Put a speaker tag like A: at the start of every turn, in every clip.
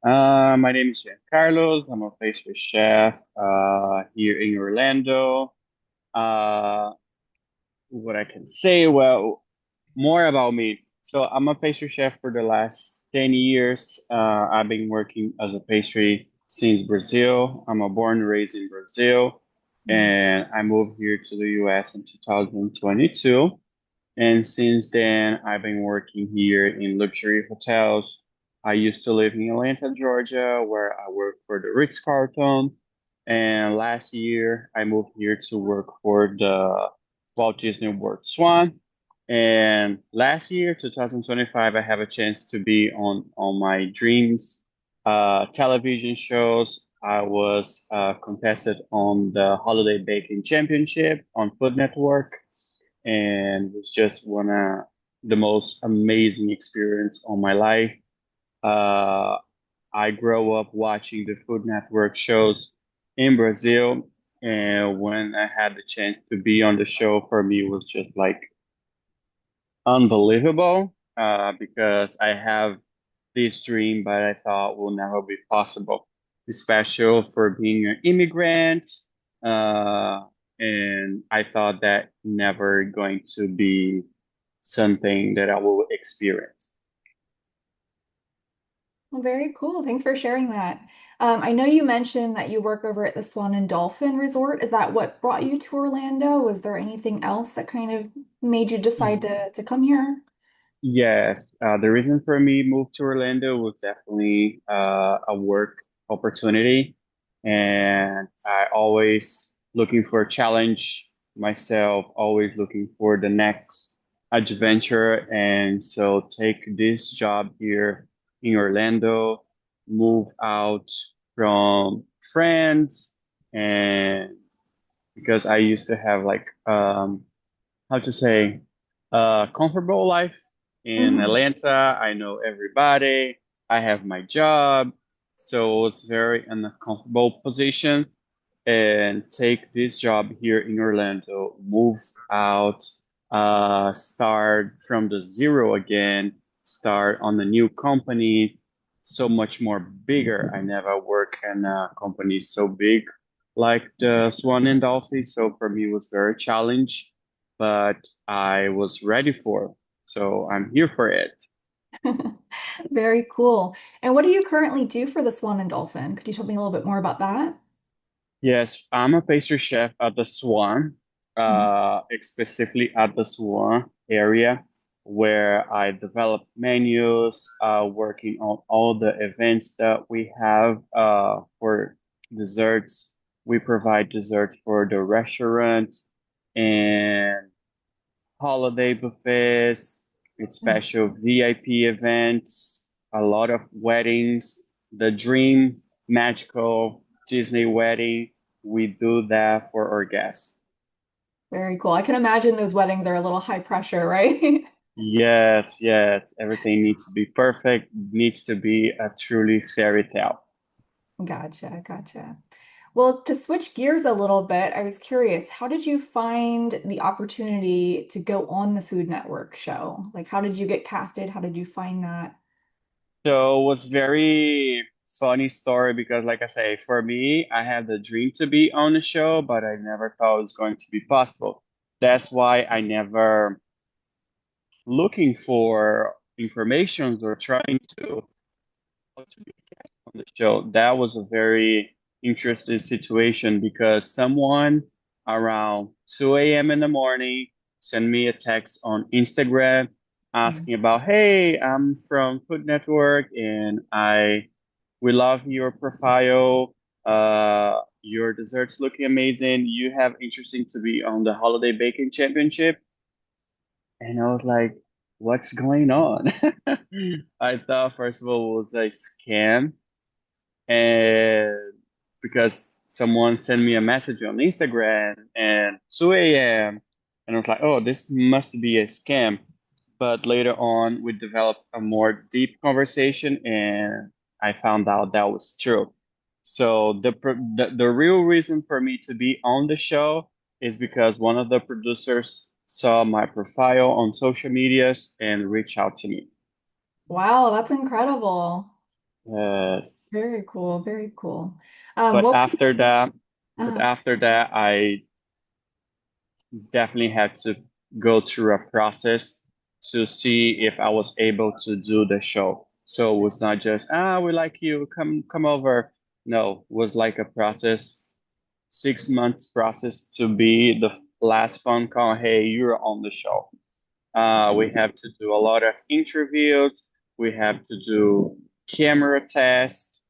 A: My name is Carlos. I'm a pastry chef here in Orlando. Uh, what I can say, well, more about me. So I'm a pastry chef for the last 10 years. I've been working as a pastry since Brazil. I'm a born and raised in Brazil,
B: Mm.
A: and I moved here to the US in 2022. And since then, I've been working here in luxury hotels. I used to live in Atlanta, Georgia, where I worked for the Ritz-Carlton. And last year, I moved here to work for the Walt Disney World Swan. And last year, 2025, I have a chance to be on my dreams television shows. I was contested on the Holiday Baking Championship on Food Network and it's just one of the most amazing experience of my life. Uh, I grew up watching the Food Network shows in Brazil, and when I had the chance to be on the show, for me it was just like unbelievable because I have this dream, but I thought will never be possible, especially for being an immigrant. Uh, and I thought that never going to be something that I will experience.
B: Well, very cool. Thanks for sharing that. I know you mentioned that you work over at the Swan and Dolphin Resort. Is that what brought you to Orlando? Was there anything else that kind of made you decide to come here?
A: Yes, the reason for me move to Orlando was definitely a work opportunity, and I always looking for a challenge myself, always looking for the next adventure, and so take this job here in Orlando, move out from friends, and because I used to have like how to say, comfortable life in
B: Hmm.
A: Atlanta. I know everybody. I have my job, so it's very uncomfortable position. And take this job here in Orlando, move out, start from the zero again, start on a new company, so much more bigger. I never work in a company so big like the Swan and Dolphin, so for me it was very challenge, but I was ready for it. So I'm here for it.
B: Very cool. And what do you currently do for the Swan and Dolphin? Could you tell me a little bit more about that?
A: Yes, I'm a pastry chef at the Swan,
B: Mhm.
A: specifically at the Swan area, where I develop menus, working on all the events that we have for desserts. We provide desserts for the restaurants and holiday buffets, with special VIP events, a lot of weddings, the dream magical Disney wedding. We do that for our guests.
B: Very cool. I can imagine those weddings are a little high pressure, right?
A: Yes, yes, everything needs to be perfect, needs to be a truly fairy tale.
B: Gotcha, gotcha. Well, to switch gears a little bit, I was curious, how did you find the opportunity to go on the Food Network show? Like, how did you get casted? How did you find that?
A: So it was very funny story because like I say, for me, I had the dream to be on the show, but I never thought it was going to be possible. That's why I never looking for information or trying to how to be on the show. That was a very interesting situation because someone around 2 a.m. in the morning sent me a text on Instagram
B: Mm.
A: asking about, hey, I'm from Food Network and I we love your profile. Your desserts looking amazing. You have interesting to be on the Holiday Baking Championship. And I was like, what's going on? I thought first of all it was a scam and because someone sent me a message on Instagram and 2 a.m. and I was like, oh, this must be a scam. But later on, we developed a more deep conversation, and I found out that was true. So the real reason for me to be on the show is because one of the producers saw my profile on social medias and reached out to me.
B: Wow, that's incredible.
A: Yes.
B: Very cool, very cool.
A: But
B: What was
A: after that, but
B: uh,
A: after that, I definitely had to go through a process to see if I was able to do the show. So it was not just, we like you, come over. No, it was like a process, 6 months process to be the last phone call. Hey, you're on the show. We have to do a lot of interviews. We have to do camera tests.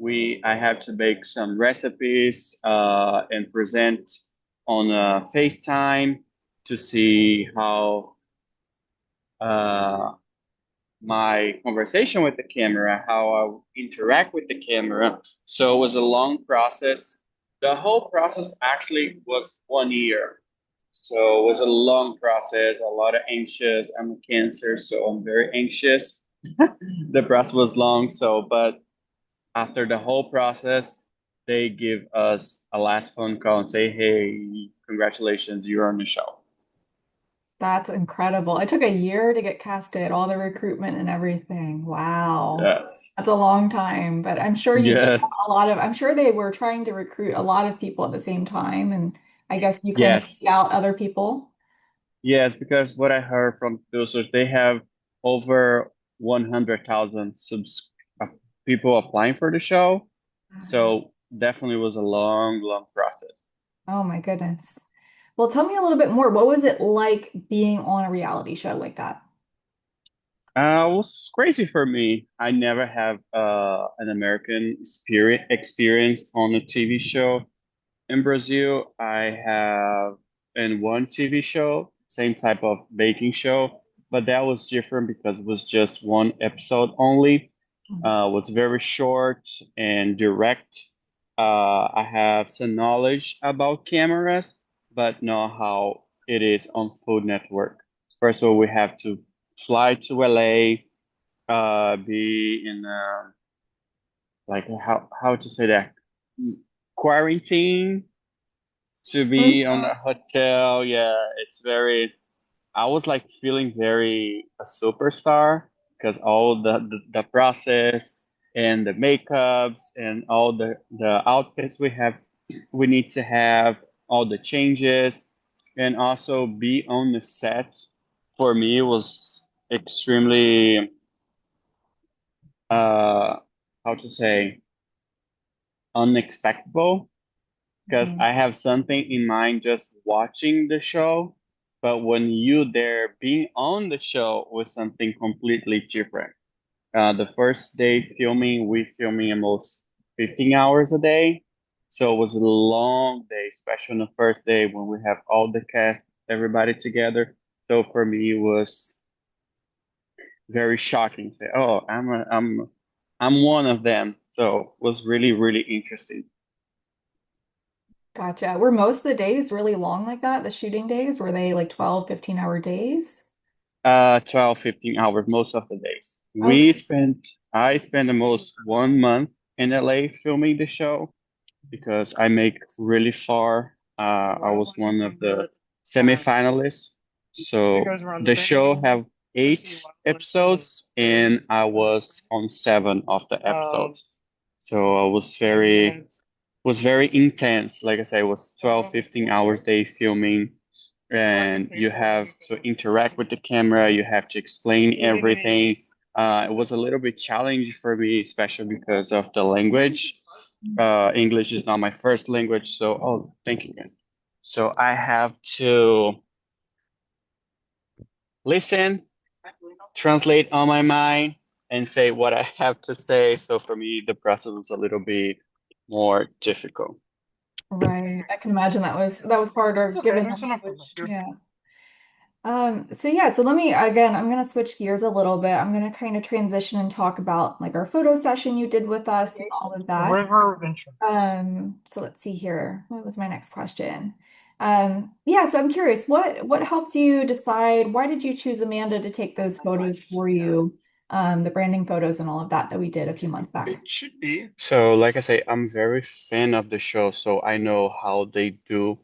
A: I have to make some recipes and present on FaceTime to see how uh, my conversation with the camera, how I interact with the camera. So it was a long process. The whole process actually was 1 year. So it was a long process, a lot of anxious. I'm a cancer, so I'm very anxious. The process was long, but after the whole process, they give us a last phone call and say, "Hey, congratulations, you're on the show."
B: That's incredible. It took a year to get casted, all the recruitment and everything. Wow.
A: Yes.
B: That's a long time, but I'm sure you did
A: Yes.
B: a lot of, I'm sure they were trying to recruit a lot of people at the same time. And I guess you kind of beat
A: Yes.
B: out other people.
A: Yes, because what I heard from producers, they have over 100,000 uh, people applying for the show. So definitely was a long, long process.
B: Oh my goodness. Well, tell me a little bit more. What was it like being on a reality show like that?
A: It was crazy for me. I never have an American experience on a TV show. In Brazil, I have in one TV show, same type of baking show, but that was different because it was just one episode only. Was very short and direct. I have some knowledge about cameras, but not how it is on Food Network. First of all, we have to fly to LA, be in like how to say that, quarantine to be on a hotel. Yeah, it's very. I was like feeling very a superstar because all the process and the makeups and all the outfits we need to have all the changes and also be on the set for me was extremely uh how to say unexpected because
B: Mhm.
A: I have something in mind just watching the show, but when you there being on the show was something completely different. The first day filming, we filming almost 15 hours a day, so it was a long day, especially on the first day when we have all the cast, everybody together. So for me, it was very shocking. Say, oh, I'm one of them. So it was really, really interesting.
B: Gotcha. Were most of the days really long like that? The shooting days? Were they like 12, 15-hour days?
A: 12, 15 hours most of the days.
B: Okay.
A: I spent almost 1 month in LA filming the show because I make really far. I was one of the semifinalists. So the show have 8 episodes and I was on 7 of the episodes. So I was very intense. Like I said, it was 12, 15 hours day filming and you have to interact with the camera. You have to explain everything. It was a little bit challenging for me, especially because of the language. English is not my first language, so oh, thank you, man. So I have to listen, translate on my mind, and say what I have to say. So for me, the process was a little bit more difficult.
B: Right. I can imagine that was harder given the language. Yeah. So yeah, so let me again, I'm gonna switch gears a little bit. I'm gonna kind of transition and talk about like our photo session you did with us and all of that. So let's see here. What was my next question? Yeah, so I'm curious, what helped you decide why did you choose Amanda to take those photos for you? The branding photos and all of that we did a few months back.
A: It should be. So, like I say, I'm very fan of the show, so I know how they do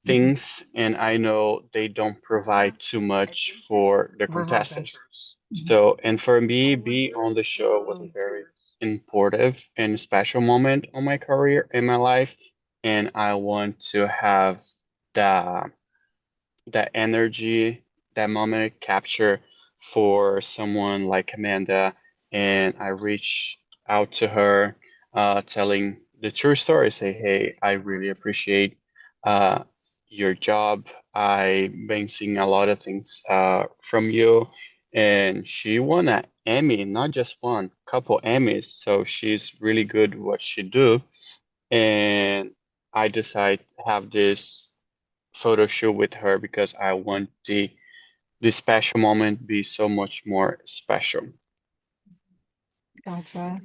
B: Mhm.
A: things, and I know they don't provide too much for the contestants.
B: Mhm.
A: So, and for me, being on the show was very important and special moment on my career in my life, and I want to have the that energy, that moment capture for someone like Amanda. And I reach out to her, telling the true story. Say, hey, I really appreciate uh, your job. I've been seeing a lot of things from you. And she won an Emmy, not just one, couple Emmys. So she's really good at what she do. And I decide to have this photo shoot with her because I want the special moment be so much more special.
B: Gotcha.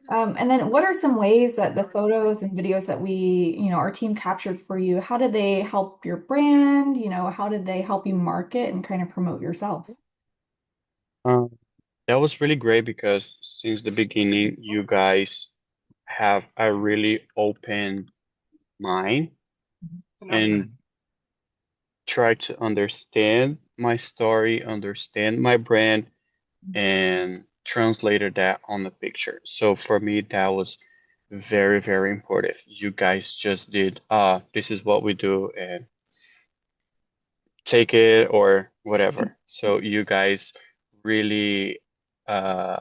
B: And then what are some ways that the photos and videos that our team captured for you, how did they help your brand? How did they help you market and kind of promote yourself?
A: Uh, that was really great because since the beginning, you guys have a really open mind and try to understand my story, understand my brand, and translated that on the picture. So for me, that was very, very important. You guys just did, this is what we do, and take it or whatever. So you guys really uh,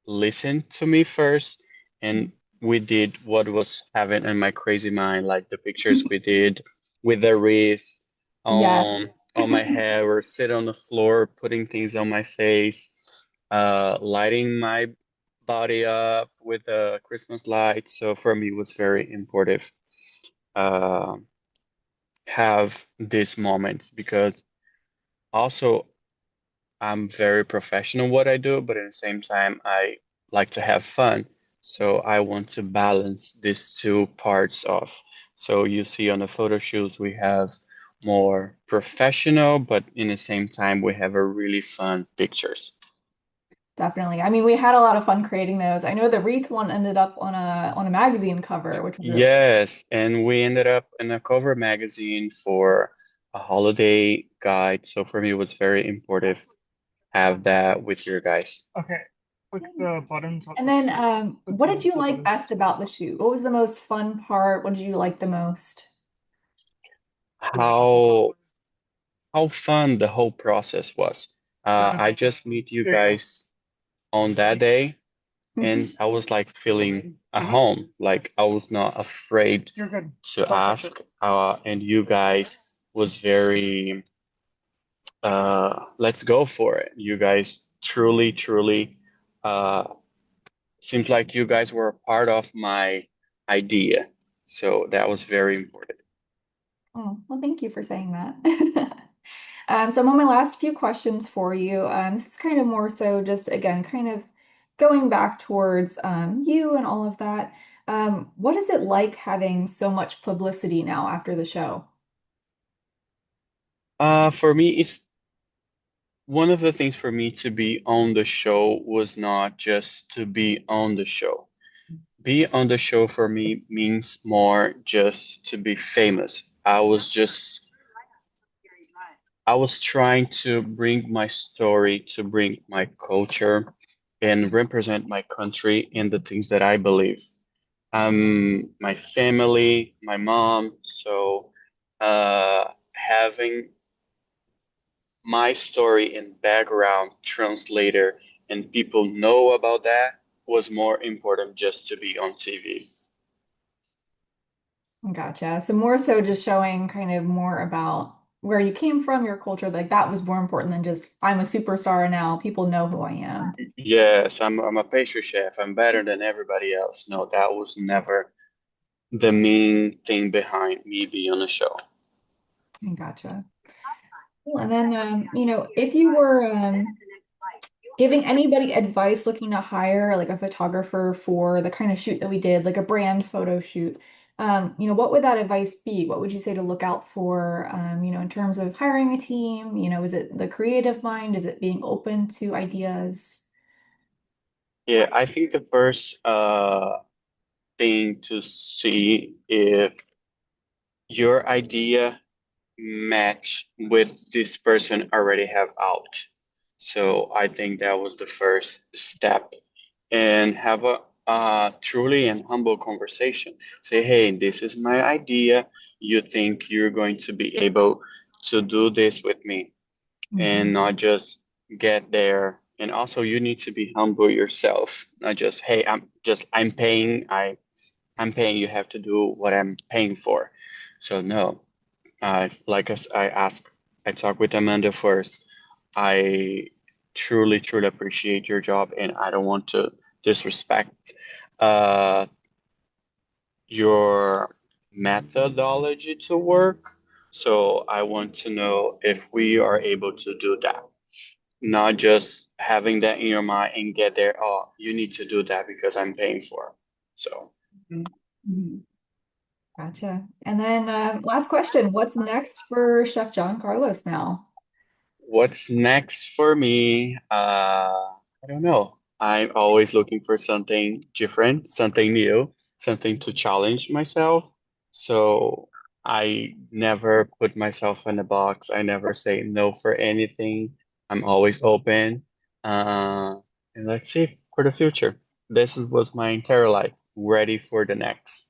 A: listened to me first, and we did what was having in my crazy mind, like the pictures we did with the wreath
B: Yes.
A: on my head, or sit on the floor, putting things on my face, lighting my body up with a Christmas light. So for me, it was very important uh, have these moments because also I'm very professional what I do, but at the same time, I like to have fun. So I want to balance these two parts off. So you see on the photo shoots, we have more professional, but in the same time, we have a really fun pictures.
B: Definitely. I mean, we had a lot of fun creating those. I know the wreath one ended up on a magazine cover, which was really
A: Yes, and we ended up in a cover magazine for a holiday guide. So for me, it was very important have that with your guys.
B: And then what did you like best about the shoot? What was the most fun part? What did you like the most?
A: How how fun the whole process was. I just meet you guys on that day, and I was like feeling at home, like I was not afraid to ask. And you guys was very let's go for it. You guys truly, truly uh, seems like you guys were a part of my idea. So that was very important.
B: Oh, well, thank you for saying that. So I'm on my last few questions for you. This is kind of more so just, again, kind of going back towards you and all of that. What is it like having so much publicity now after the show?
A: For me, it's one of the things for me to be on the show was not just to be on the show. Be on the show for me means more just to be famous. I was trying to bring my story, to bring my culture, and represent my country in the things that I believe. My family, my mom, so having my story and background translator and people know about that was more important just to be on TV.
B: Gotcha. So more so just showing kind of more about where you came from, your culture, like that was more important than just I'm a superstar now, people know who I am.
A: Yes, I'm a pastry chef. I'm better than everybody else. No, that was never the main thing behind me being on the show.
B: Gotcha. Cool. And then, if you were giving anybody advice looking to hire like a photographer for the kind of shoot that we did, like a brand photo shoot, what would that advice be? What would you say to look out for, in terms of hiring a team? Is it the creative mind? Is it being open to ideas?
A: Yeah, I think the first thing to see if your idea match with this person already have out. So I think that was the first step. And have truly and humble conversation. Say, hey, this is my idea. You think you're going to be able to do this with me, and
B: Mhm.
A: not just get there. And also, you need to be humble yourself, not just, hey, I'm paying. I'm paying. You have to do what I'm paying for. So no, like as I asked, I talked with Amanda first. I truly appreciate your job, and I don't want to disrespect uh, your methodology to work. So I want to know if we are able to do that, not just having that in your mind and get there. Oh, you need to do that because I'm paying for it. So.
B: Mhm. Mhm. Gotcha. And then last question, what's next for Chef John Carlos now?
A: What's next for me? I don't know. I'm always looking for something different, something new, something to challenge myself. So I never put myself in a box. I never say no for anything. I'm always open. And let's see for the future. Was my entire life, ready for the next.